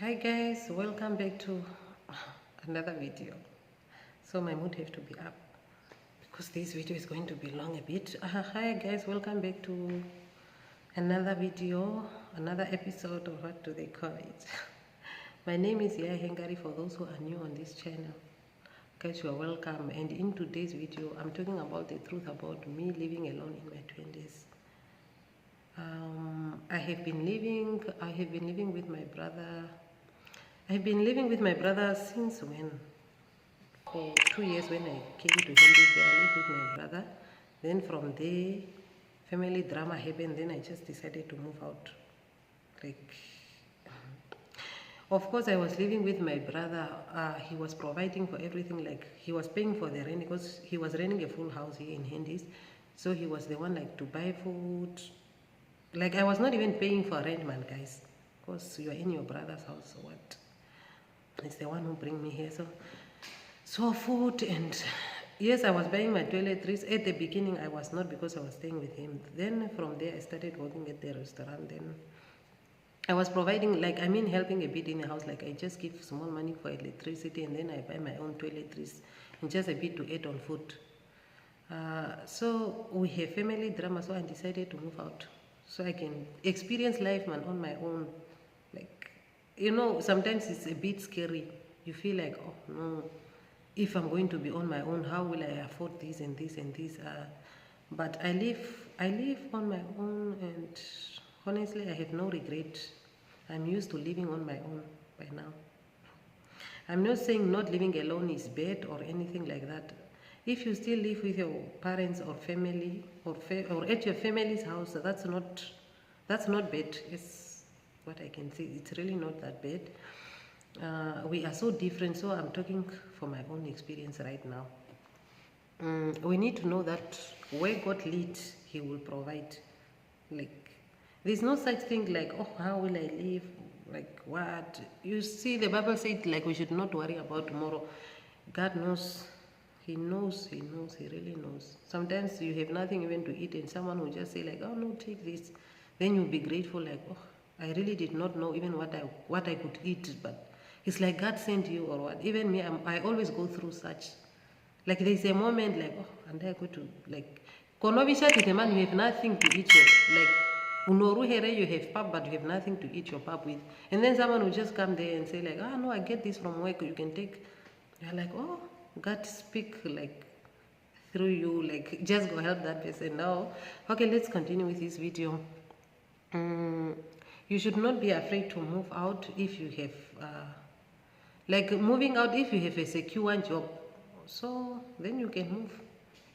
Hi guys, welcome back to another video. So my mood have to be up because this video is going to be long a bit. Hi guys, welcome back to another video, another episode, or what do they call it? My name is Yaya Hengari for those who are new on this channel. Guys, you are welcome, and in today's video I'm talking about the truth about me living alone in my 20s. I have been living with my brother. I've been living with my brother since when? For 2 years when I came to Hindi, I lived with my brother. Then from there, family drama happened. Then I just decided to move out. Of course, I was living with my brother. He was providing for everything. Like he was paying for the rent because he was renting a full house here in Hindis. So he was the one like to buy food. Like I was not even paying for rent, man, guys. Because you are in your brother's house, so what? It's the one who bring me here. So food, and yes, I was buying my toiletries. At the beginning I was not, because I was staying with him. Then from there I started working at the restaurant. Then I was providing, like helping a bit in the house. Like I just give small money for electricity, and then I buy my own toiletries and just a bit to add on food. So we have family drama, so I decided to move out so I can experience life, man, on my own. Sometimes it's a bit scary. You feel like, oh no, if I'm going to be on my own, how will I afford this and this and this? But I live on my own, and honestly, I have no regret. I'm used to living on my own by now. I'm not saying not living alone is bad or anything like that. If you still live with your parents or family, or at your family's house, that's not bad. It's what I can say. It's really not that bad. We are so different, so I'm talking for my own experience right now. We need to know that where God leads, He will provide. Like, there's no such thing like, oh, how will I live? Like, what? You see, the Bible said, like, we should not worry about tomorrow. God knows. He knows, He really knows. Sometimes you have nothing even to eat, and someone will just say, like, oh, no, take this. Then you'll be grateful, like, oh, I really did not know even what I could eat, but it's like God sent you or what. Even me, I always go through such. Like there's a moment like, oh, and I go to like, Konovisha to the man, you have nothing to eat your, like, Unoru here you have pap, but you have nothing to eat your pap with. And then someone will just come there and say like, ah, no, I get this from work, you can take. You're like, oh, God speak like through you, like just go help that person now. Okay, let's continue with this video. You should not be afraid to move out if you have moving out if you have a secure job. So then you can move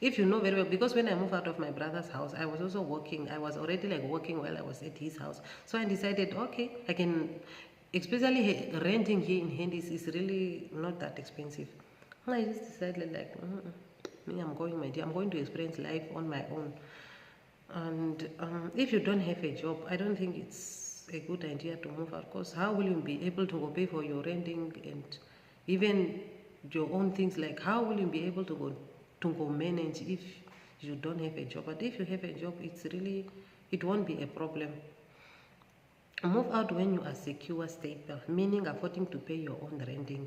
if you know very well, because when I moved out of my brother's house, I was also working. I was already like working while I was at his house. So I decided, okay, I can, especially renting here in Handys is really not that expensive. I just decided like, me, I'm going, my dear, I'm going to experience life on my own. And if you don't have a job, I don't think it's a good idea to move out, because how will you be able to go pay for your renting and even your own things? Like, how will you be able to go manage if you don't have a job? But if you have a job, it won't be a problem. Move out when you are secure, stable, meaning affording to pay your own renting.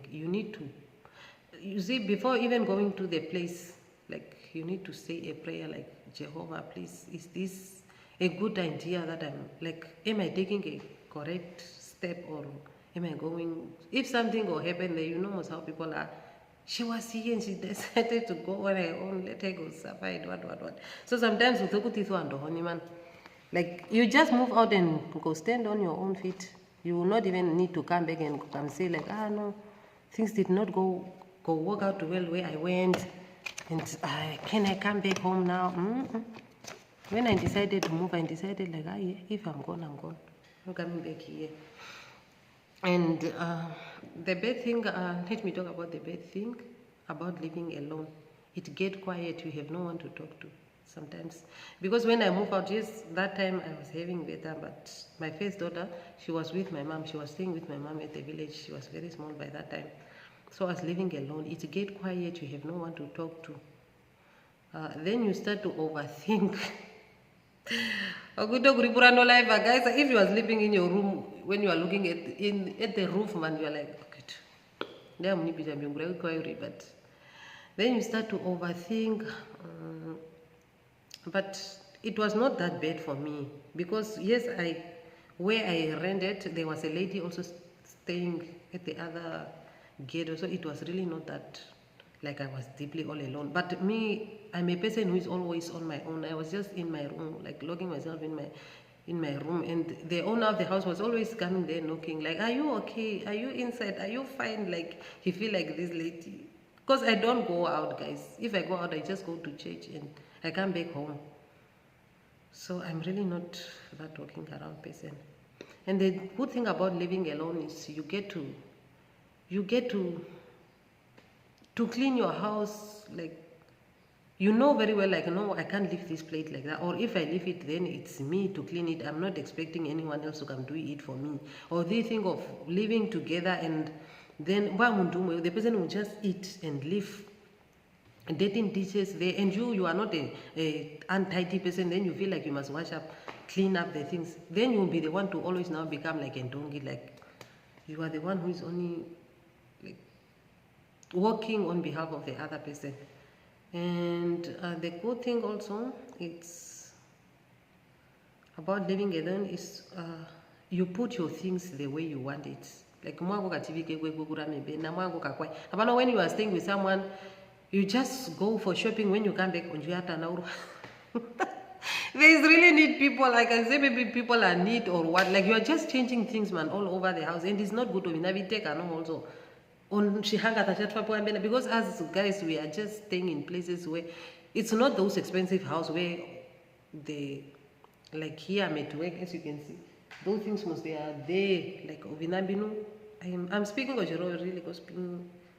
You see, before even going to the place, like you need to say a prayer like, Jehovah, please, is this a good idea that am I taking a correct step, or am I going, if something will happen there, you know most how people are. She was here and she decided to go on her own, let her go survive, what. So sometimes like you just move out and go stand on your own feet. You will not even need to come back and come say like, no, things did not go work out well where I went, and can I come back home now? When I decided to move, I decided like, yeah, if I'm gone, I'm gone. I'm coming back here. And the bad thing, let me talk about the bad thing about living alone. It get quiet, you have no one to talk to sometimes. Because when I moved out, yes, that time I was having better, but my first daughter, she was with my mom. She was staying with my mom at the village. She was very small by that time. So I was living alone. It get quiet, you have no one to talk to. Then you start to overthink. Guys, if you are sleeping in your room, when you are looking at the roof, man, you are like, okay, but then you start to overthink. But it was not that bad for me because yes, where I rented, there was a lady also staying at the other gate, so it was really not that like I was deeply all alone. But me, I'm a person who is always on my own. I was just in my room, like locking myself in my room, and the owner of the house was always coming there knocking, like, are you okay, are you inside, are you fine? Like he feel like this lady, because I don't go out, guys. If I go out, I just go to church and I come back home. So I'm really not that walking around person. And the good thing about living alone is you get to clean your house. Like, you know very well, like, no, I can't leave this plate like that, or if I leave it, then it's me to clean it. I'm not expecting anyone else to come do it for me. Or they think of living together and then the person will just eat and leave dirty dishes there, and you are not a untidy person. Then you feel like you must wash up, clean up the things. Then you'll be the one to always now become like a donkey, like you are the one who is only like working on behalf of the other person. And the good thing also, it's about living alone, is you put your things the way you want it. Like when you are staying with someone, you just go for shopping. When you come back on there's really neat people. Like I say, maybe people are neat or what. Like you are just changing things, man, all over the house, and it's not good to navigate also. Because as guys, we are just staying in places where it's not those expensive house where they, like here I'm at work, as you can see, those things they are there, like Ovinabino. I'm speaking Ojero really, because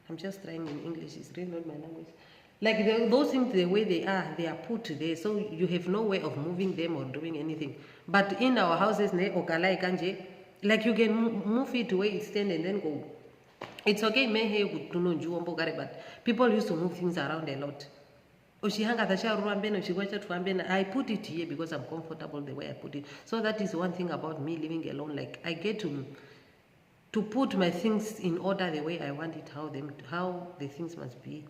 I'm just trying in English, it's really not my language. Like those things, the way they are put there, so you have no way of moving them or doing anything. But in our houses, like you can move it where it stand and then go. It's okay, but people used to move things around a lot. I put it here because I'm comfortable the way I put it. So that is one thing about me living alone. Like I get to put my things in order the way I want it, how the things must be,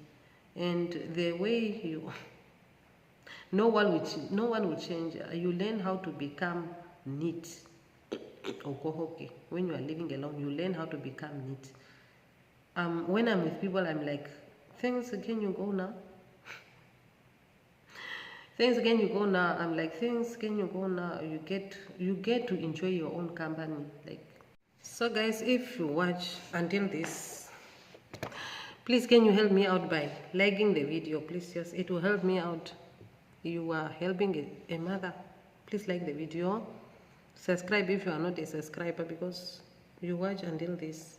and the way you. No one will change. You learn how to become neat. When you are living alone, you learn how to become neat. When I'm with people, I'm like, thanks again, you go now. Thanks again, you go now. I'm like, thanks again, you go now. You get to enjoy your own company. Like, so guys, if you watch until this, please can you help me out by liking the video, please? Yes, it will help me out. You are helping a mother. Please like the video. Subscribe if you are not a subscriber, because you watch until this.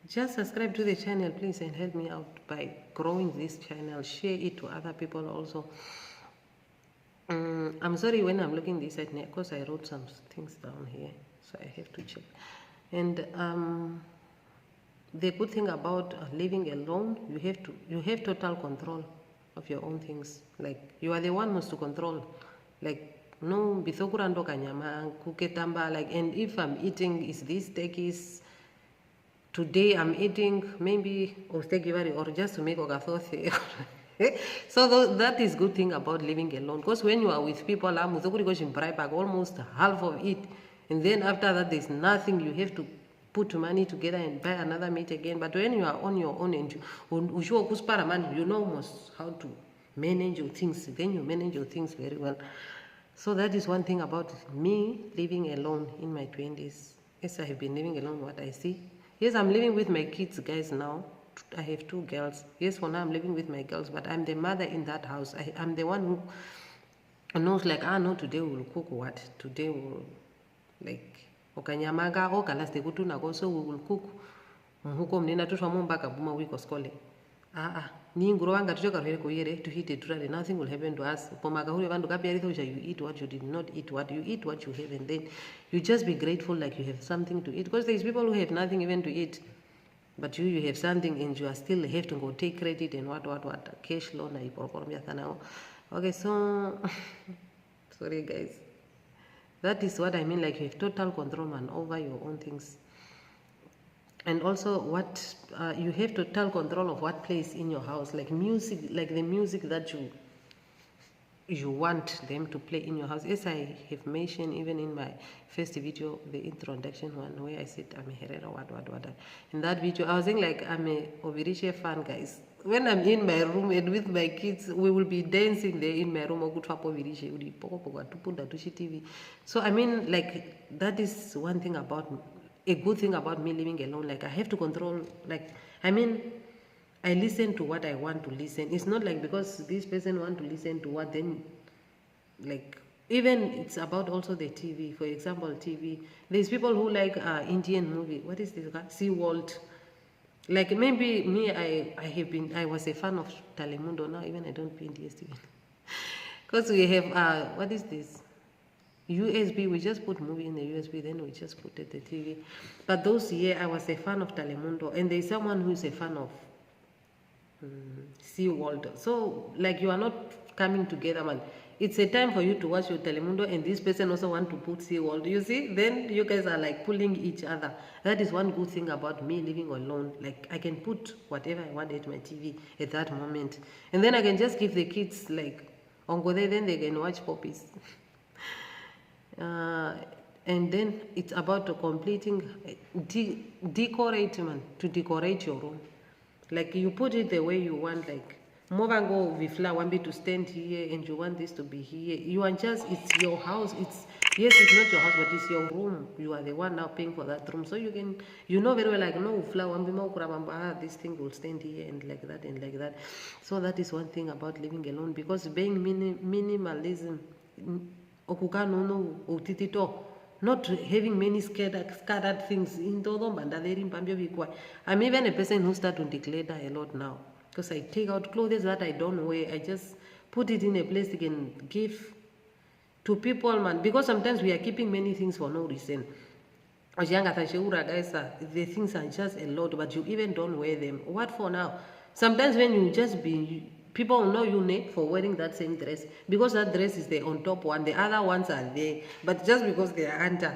Just subscribe to the channel, please, and help me out by growing this channel. Share it to other people also. I'm sorry when I'm looking this at night, because I wrote some things down here, so I have to check. And the good thing about living alone, you have total control of your own things. Like you are the one who's to control. Like no bisokurando kanyama kuketamba. Like, and if I'm eating, is this steak is. Today I'm eating maybe or just to make okathothe. So that is good thing about living alone. Because when you are with people, I'm almost half of it. And then after that, there's nothing. You have to put money together and buy another meat again. But when you are on your own and you know almost how to manage your things. Then you manage your things very well. So that is one thing about me living alone in my 20s. Yes, I have been living alone, what I see. Yes, I'm living with my kids, guys, now. I have 2 girls. Yes, for now I'm living with my girls, but I'm the mother in that house. I'm the one who knows, like, no, today we'll cook what? Today we'll, like, okanyamaga, okalaste kutunago, so we will cook. Huko mnena tu mpaka buma wiko skole. Ni nguruwanga tuchoka vile kuyere to hit it. Nothing will happen to us. Pomaga hule vandu kapia you eat what you did not eat, what you eat what you have, and then you just be grateful like you have something to eat. Because there's people who have nothing even to eat, but you have something and you are still have to go take credit and what cash loan. Okay, so sorry guys, That is what I mean, like you have total control, man, over your own things. And also what you have total control of what plays in your house, like music, like the music that you want them to play in your house. As I have mentioned even in my first video, the introduction one, where I said I'm a Herrera, what. In that video, I was saying like I'm a Oviriche fan, guys. When I'm in my room and with my kids, we will be dancing there in my room. So I mean, like that is one thing about a good thing about me living alone. Like I have to control. Like I mean, I listen to what I want to listen. It's not like because this person want to listen to what, then like even it's about also the TV. For example, TV. There's people who like Indian movie. What is this? Sea World. Like maybe me, I was a fan of Telemundo. Now even I don't pay DSTV because we have what is this? USB. We just put movie in the USB, then we just put it the TV. But those years I was a fan of Telemundo, and there's someone who's a fan of Sea World. So like you are not coming together, man. It's a time for you to watch your Telemundo, and this person also want to put Sea World. You see, then you guys are like pulling each other. That is one good thing about me living alone. Like I can put whatever I want at my TV at that moment, and then I can just give the kids like on go there, then they can watch poppies. And then it's about completing decorate, man, to decorate your room. Like you put it the way you want, like Movango Vifla want me to stand here and you want this to be here. You are just, it's your house. It's, yes, it's not your house, but it's your room. You are the one now paying for that room. So you can, you know very well, like, no, this thing will stand here and like that and like that. So that is one thing about living alone, because being minimalism, not having many scattered things in todo. I'm even a person who starts to declare a lot now, because I take out clothes that I don't wear. I just put it in a place they can give to people, man, because sometimes we are keeping many things for no reason. Guys, the things are just a lot, but you even don't wear them. What for now? Sometimes when you just be, people know you for wearing that same dress, because that dress is the on top one, the other ones are there, but just because they are under.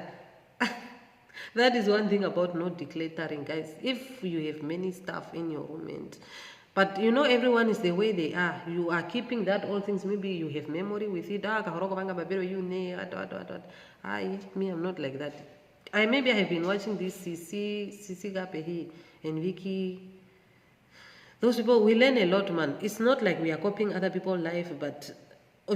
That is one thing about not decluttering, guys. If you have many stuff in your room, and but you know everyone is the way they are, you are keeping that all things, maybe you have memory with it. Me, I'm not like that. Maybe I have been watching this Sisi Gapehi and Vicky. Those people, we learn a lot, man. It's not like we are copying other people's life, but we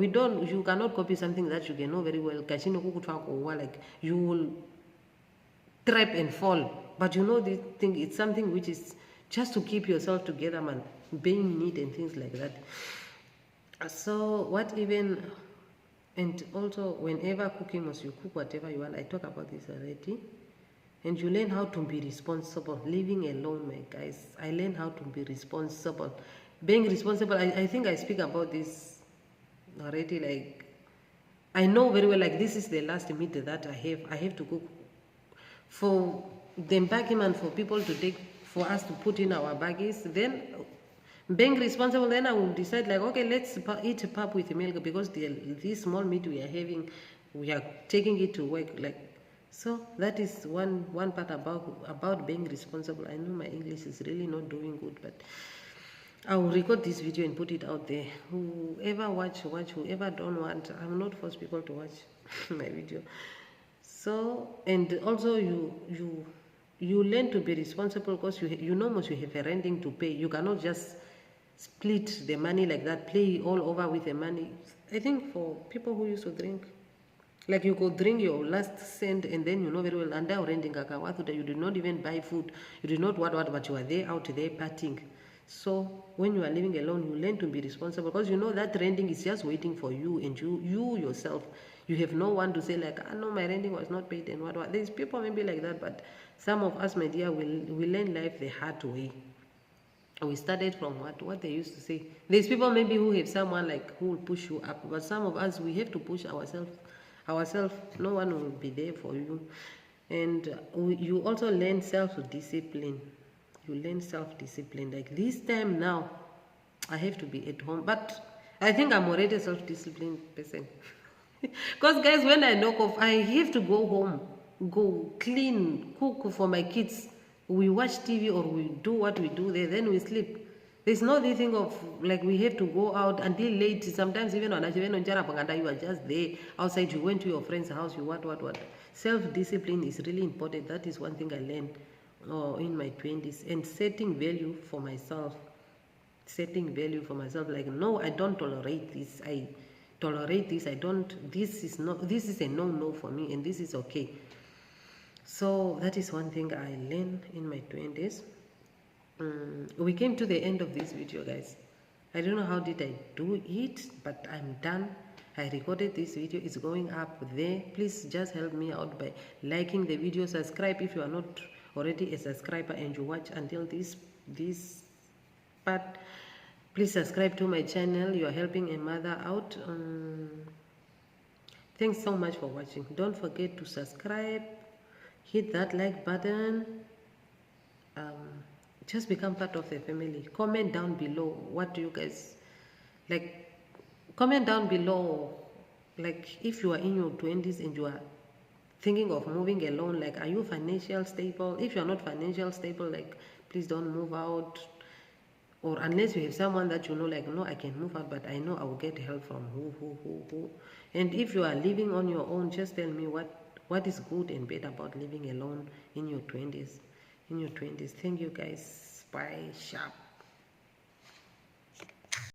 don't, you cannot copy something that you can know very well. Like you will trap and fall. But you know this thing, it's something which is just to keep yourself together, man. Being neat and things like that. So what even, and also whenever cooking, must you cook whatever you want. I talk about this already. And you learn how to be responsible. Living alone, my guys, I learned how to be responsible. Being responsible, I think I speak about this already. Like, I know very well, like, this is the last meat that I have to cook for the packing and for people to take, for us to put in our baggies. Then being responsible, then I will decide like, okay, let's eat a pap with milk, because this small meat we are having, we are taking it to work. Like, so that is one part about being responsible. I know my English is really not doing good, but I will record this video and put it out there. Whoever watch, whoever don't want, I'm not force people to watch my video. So, and also you learn to be responsible, because you know most you have a renting to pay. You cannot just split the money like that, play all over with the money. I think for people who used to drink, like you could drink your last cent, and then you know very well, under renting you did not even buy food, you did not but you are there out there partying. So when you are living alone, you learn to be responsible, because you know that renting is just waiting for you, and you yourself, you have no one to say like, no, my renting was not paid, and what. There's people maybe like that, but some of us, my dear, we learn life the hard way. We started from what they used to say. There's people maybe who have someone like who will push you up, but some of us, we have to push ourselves. No one will be there for you. And you also learn self-discipline. You learn self-discipline. Like this time now, I have to be at home, but I think I'm already a self-disciplined person. Because guys, when I knock off, I have to go home, go clean, cook for my kids. We watch TV or we do what we do there, then we sleep. There's no this thing of like we have to go out until late. Sometimes even on Jarapanganda, you are just there outside. You went to your friend's house. You what. Self-discipline is really important. That is one thing I learned in my 20s, and setting value for myself. Setting value for myself. Like, no, I don't tolerate this. I tolerate this. I don't. This is not. This is a no for me, and this is okay. So that is one thing I learned in my 20s. We came to the end of this video, guys. I don't know how did I do it, but I'm done. I recorded this video. It's going up there. Please just help me out by liking the video. Subscribe if you are not already a subscriber and you watch until this part. Please subscribe to my channel. You are helping a mother out. Thanks so much for watching. Don't forget to subscribe. Hit that like button. Just become part of the family. Comment down below. What do you guys like? Comment down below. Like, if you are in your 20s and you are thinking of moving alone, like, are you financial stable? If you're not financial stable, like, please don't move out. Or unless you have someone that you know, like, no, I can move out, but I know I will get help from who. And if you are living on your own, just tell me what is good and bad about living alone in your 20s. Thank you guys. Bye. Sharp.